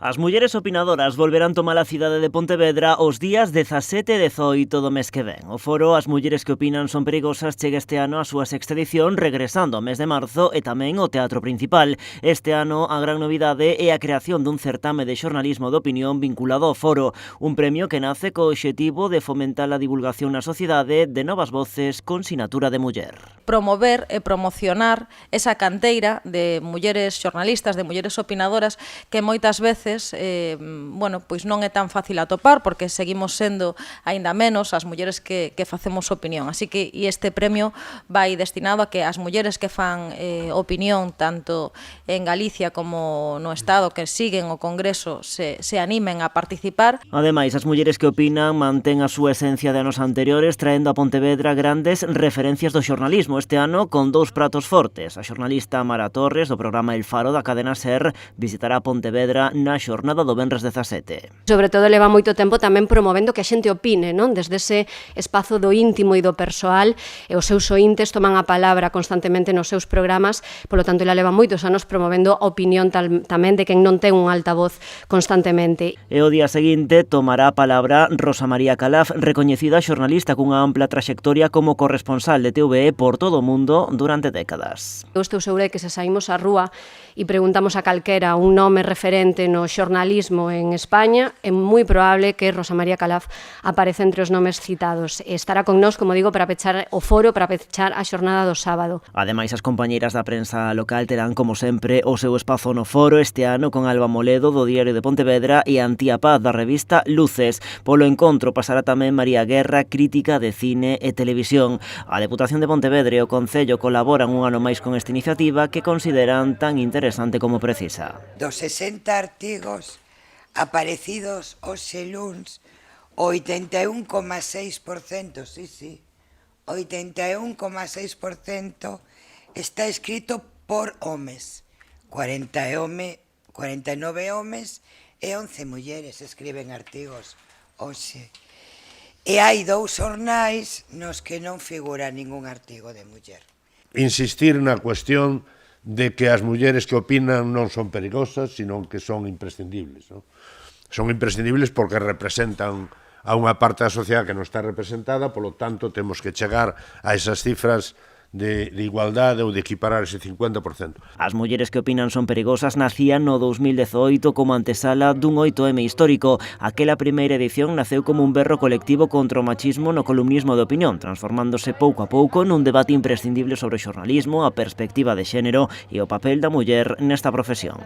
As mulleres opinadoras volverán tomar a cidade de Pontevedra os días 17 e 18 do mes que ven. O foro As mulleres que opinan son perigosas chega este ano a súa sexta edición, regresando ao mes de marzo e tamén ao Teatro Principal. Este ano a gran novidade é a creación dun certame de xornalismo de opinión vinculado ao foro, un premio que nace co obxectivo de fomentar a divulgación na sociedade de novas voces con sinatura de muller. Promover e promocionar esa canteira de mulleres xornalistas, de mulleres opinadoras que moitas veces pois non é tan fácil atopar porque seguimos sendo aínda menos as mulleres que facemos opinión. Así que este premio vai destinado a que as mulleres que fan opinión tanto en Galicia como no Estado que siguen o Congreso se animen a participar. Ademais, as mulleres que opinan mantén a súa esencia de anos anteriores traendo a Pontevedra grandes referencias do xornalismo. Este ano con dous pratos fortes. A xornalista Mara Torres do programa El Faro da cadena SER visitará Pontevedra na xornada do venres 17. Sobre todo leva moito tempo tamén promovendo que a xente opine, non? Desde ese espazo do íntimo e do persoal, e os seus ointes toman a palabra constantemente nos seus programas, polo tanto, ela leva moitos anos promovendo a opinión tamén de quen non ten un altavoz constantemente. E o día seguinte tomará a palabra Rosa María Calaf, recoñecida xornalista cunha ampla traxectoria como corresponsal de TVE por todo o mundo durante décadas. Eu estou segura de que se saímos á rúa e preguntamos a calquera un nome referente no xornalismo en España, é moi probable que Rosa María Calaf aparece entre os nomes citados. Estará con nós, como digo, para pechar o foro, para pechar a xornada do sábado. Ademais, as compañeiras da prensa local terán, como sempre, o seu espazo no foro este ano con Alba Moledo do Diario de Pontevedra e Antía Paz da revista Luces. Polo encontro pasará tamén María Guerra, crítica de cine e televisión. A Deputación de Pontevedra e o Concello colaboran un ano máis con esta iniciativa que consideran tan interesante como precisa. Dos 60 artigos aparecidos hoxe luns, 81,6%, sí, 81,6% está escrito por homes, 49 homes e 11 mulleres escriben artigos hoxe. E hai dous xornais nos que non figura ningún artigo de muller. Insistir na cuestión de que as mulleres que opinan non son perigosas, sino que son imprescindibles, non? Son imprescindibles porque representan a unha parte da sociedade que non está representada, polo tanto, temos que chegar a esas cifras de igualdade ou de equiparar ese 50%. As mulleres que opinan son perigosas nacían no 2018 como antesala dun 8M histórico. Aquela primeira edición naceu como un berro colectivo contra o machismo no columnismo de opinión, transformándose pouco a pouco nun debate imprescindible sobre o xornalismo, a perspectiva de xénero e o papel da muller nesta profesión.